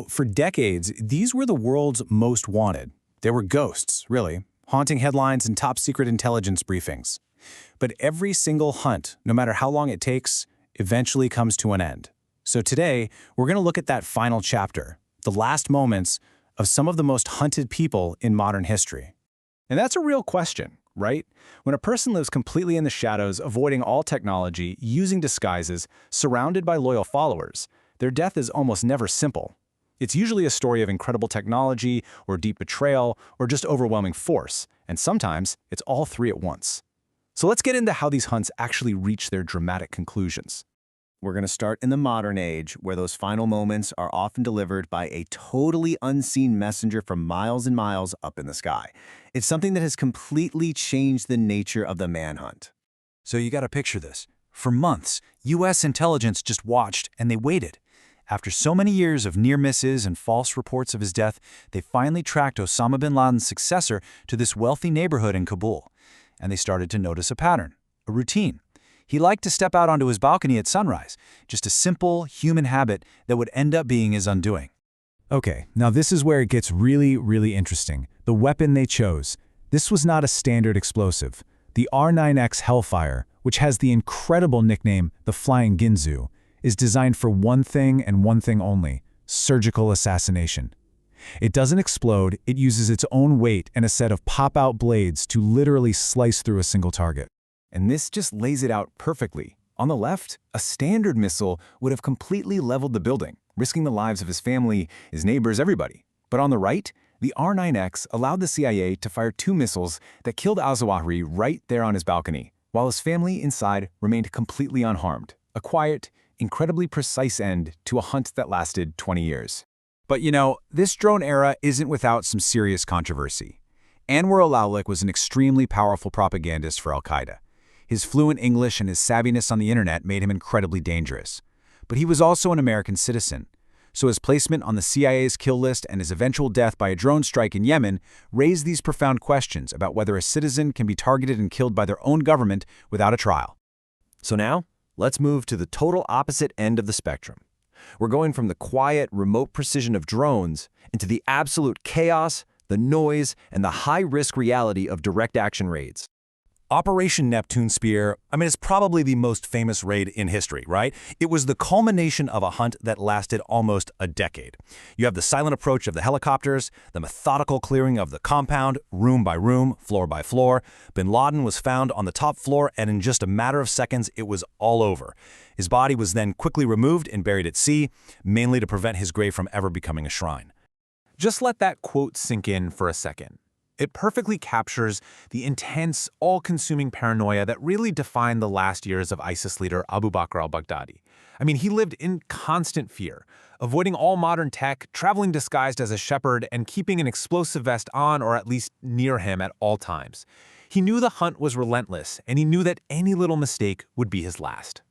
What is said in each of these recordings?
For decades, these were the world's most wanted. They were ghosts, really, haunting headlines and top-secret intelligence briefings. But every single hunt, no matter how long it takes, eventually comes to an end. So today, we're going to look at that final chapter, the last moments of some of the most hunted people in modern history. And that's a real question, right? When a person lives completely in the shadows, avoiding all technology, using disguises, surrounded by loyal followers, their death is almost never simple. It's usually a story of incredible technology, or deep betrayal, or just overwhelming force, and sometimes it's all three at once. So let's get into how these hunts actually reach their dramatic conclusions. We're going to start in the modern age, where those final moments are often delivered by a totally unseen messenger from miles and miles up in the sky. It's something that has completely changed the nature of the manhunt. So you got to picture this. For months, U.S. intelligence just watched and they waited. After so many years of near misses and false reports of his death, they finally tracked Osama bin Laden's successor to this wealthy neighborhood in Kabul. And they started to notice a pattern, a routine. He liked to step out onto his balcony at sunrise, just a simple human habit that would end up being his undoing. Okay, now this is where it gets really interesting. The weapon they chose. This was not a standard explosive. The R9X Hellfire, which has the incredible nickname the Flying Ginzu, is designed for one thing and one thing only: surgical assassination. It doesn't explode, it uses its own weight and a set of pop-out blades to literally slice through a single target. And this just lays it out perfectly. On the left, a standard missile would have completely leveled the building, risking the lives of his family, his neighbors, everybody. But on the right, the R9X allowed the CIA to fire 2 missiles that killed al-Zawahiri right there on his balcony, while his family inside remained completely unharmed. A quiet, incredibly precise end to a hunt that lasted 20 years. But this drone era isn't without some serious controversy. Anwar al-Awlaki was an extremely powerful propagandist for al-Qaeda. His fluent English and his savviness on the internet made him incredibly dangerous. But he was also an American citizen. So his placement on the CIA's kill list and his eventual death by a drone strike in Yemen raised these profound questions about whether a citizen can be targeted and killed by their own government without a trial. So now, let's move to the total opposite end of the spectrum. We're going from the quiet, remote precision of drones into the absolute chaos, the noise, and the high-risk reality of direct-action raids. Operation Neptune Spear, it's probably the most famous raid in history, right? It was the culmination of a hunt that lasted almost a decade. You have the silent approach of the helicopters, the methodical clearing of the compound, room by room, floor by floor. Bin Laden was found on the top floor, and in just a matter of seconds, it was all over. His body was then quickly removed and buried at sea, mainly to prevent his grave from ever becoming a shrine. Just let that quote sink in for a second. It perfectly captures the intense, all-consuming paranoia that really defined the last years of ISIS leader Abu Bakr al-Baghdadi. He lived in constant fear, avoiding all modern tech, traveling disguised as a shepherd, and keeping an explosive vest on or at least near him at all times. He knew the hunt was relentless, and he knew that any little mistake would be his last.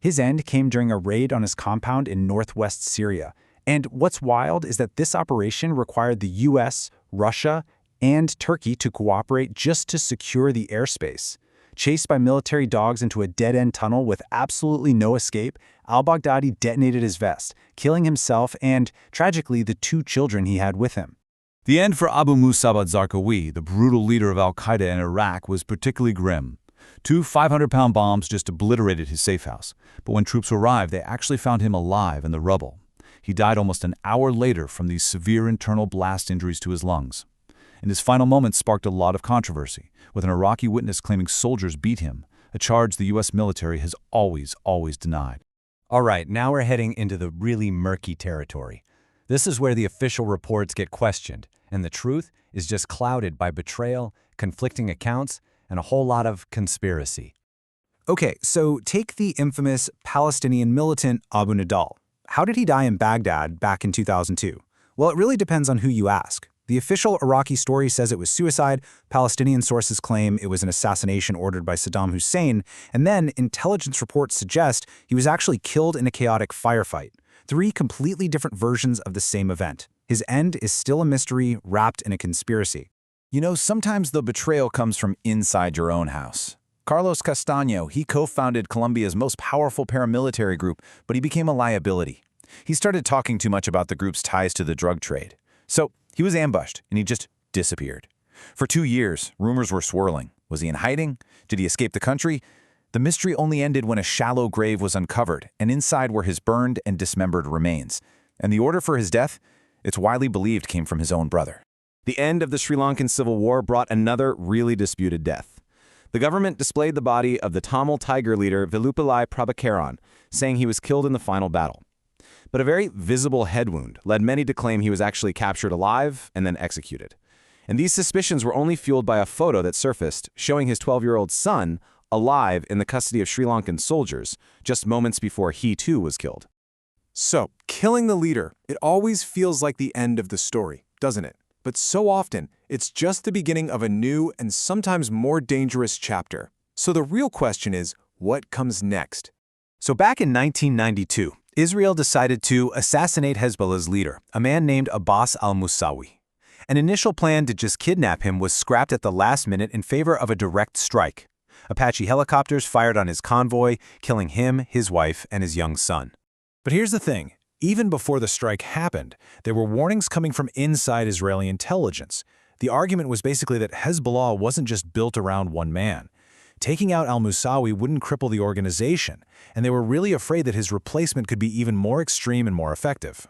His end came during a raid on his compound in northwest Syria. And what's wild is that this operation required the US, Russia, and Turkey to cooperate just to secure the airspace. Chased by military dogs into a dead-end tunnel with absolutely no escape, al-Baghdadi detonated his vest, killing himself and, tragically, the 2 children he had with him. The end for Abu Musab al-Zarqawi, the brutal leader of al-Qaeda in Iraq, was particularly grim. 2 500-pound bombs just obliterated his safe house. But when troops arrived, they actually found him alive in the rubble. He died almost an hour later from these severe internal blast injuries to his lungs. And his final moments sparked a lot of controversy, with an Iraqi witness claiming soldiers beat him, a charge the U.S. military has always denied. All right, now we're heading into the really murky territory. This is where the official reports get questioned, and the truth is just clouded by betrayal, conflicting accounts, and a whole lot of conspiracy. Okay, so take the infamous Palestinian militant Abu Nidal. How did he die in Baghdad back in 2002? Well, it really depends on who you ask. The official Iraqi story says it was suicide, Palestinian sources claim it was an assassination ordered by Saddam Hussein, and then intelligence reports suggest he was actually killed in a chaotic firefight. 3 completely different versions of the same event. His end is still a mystery wrapped in a conspiracy. Sometimes the betrayal comes from inside your own house. Carlos Castaño, he co-founded Colombia's most powerful paramilitary group, but he became a liability. He started talking too much about the group's ties to the drug trade. So he was ambushed, and he just disappeared. For 2 years, rumors were swirling. Was he in hiding? Did he escape the country? The mystery only ended when a shallow grave was uncovered, and inside were his burned and dismembered remains. And the order for his death? It's widely believed came from his own brother. The end of the Sri Lankan Civil War brought another really disputed death. The government displayed the body of the Tamil Tiger leader Velupillai Prabhakaran, saying he was killed in the final battle. But a very visible head wound led many to claim he was actually captured alive and then executed. And these suspicions were only fueled by a photo that surfaced showing his 12-year-old son alive in the custody of Sri Lankan soldiers just moments before he too was killed. So, killing the leader, it always feels like the end of the story, doesn't it? But so often, it's just the beginning of a new and sometimes more dangerous chapter. So the real question is, what comes next? So back in 1992, Israel decided to assassinate Hezbollah's leader, a man named Abbas al-Musawi. An initial plan to just kidnap him was scrapped at the last minute in favor of a direct strike. Apache helicopters fired on his convoy, killing him, his wife, and his young son. But here's the thing. Even before the strike happened, there were warnings coming from inside Israeli intelligence. The argument was basically that Hezbollah wasn't just built around one man. Taking out al-Musawi wouldn't cripple the organization, and they were really afraid that his replacement could be even more extreme and more effective.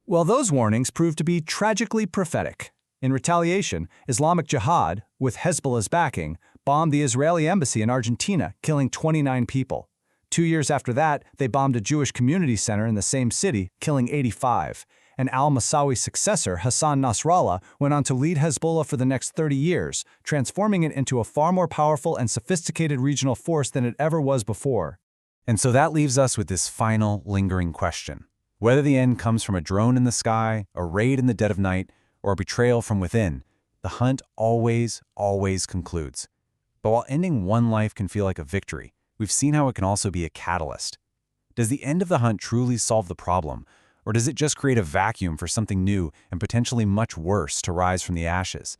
Well, those warnings proved to be tragically prophetic. In retaliation, Islamic Jihad, with Hezbollah's backing, bombed the Israeli embassy in Argentina, killing 29 people. 2 years after that, they bombed a Jewish community center in the same city, killing 85. And al-Musawi's successor, Hassan Nasrallah, went on to lead Hezbollah for the next 30 years, transforming it into a far more powerful and sophisticated regional force than it ever was before. And so that leaves us with this final, lingering question. Whether the end comes from a drone in the sky, a raid in the dead of night, or a betrayal from within, the hunt always concludes. But while ending one life can feel like a victory, we've seen how it can also be a catalyst. Does the end of the hunt truly solve the problem, or does it just create a vacuum for something new and potentially much worse to rise from the ashes?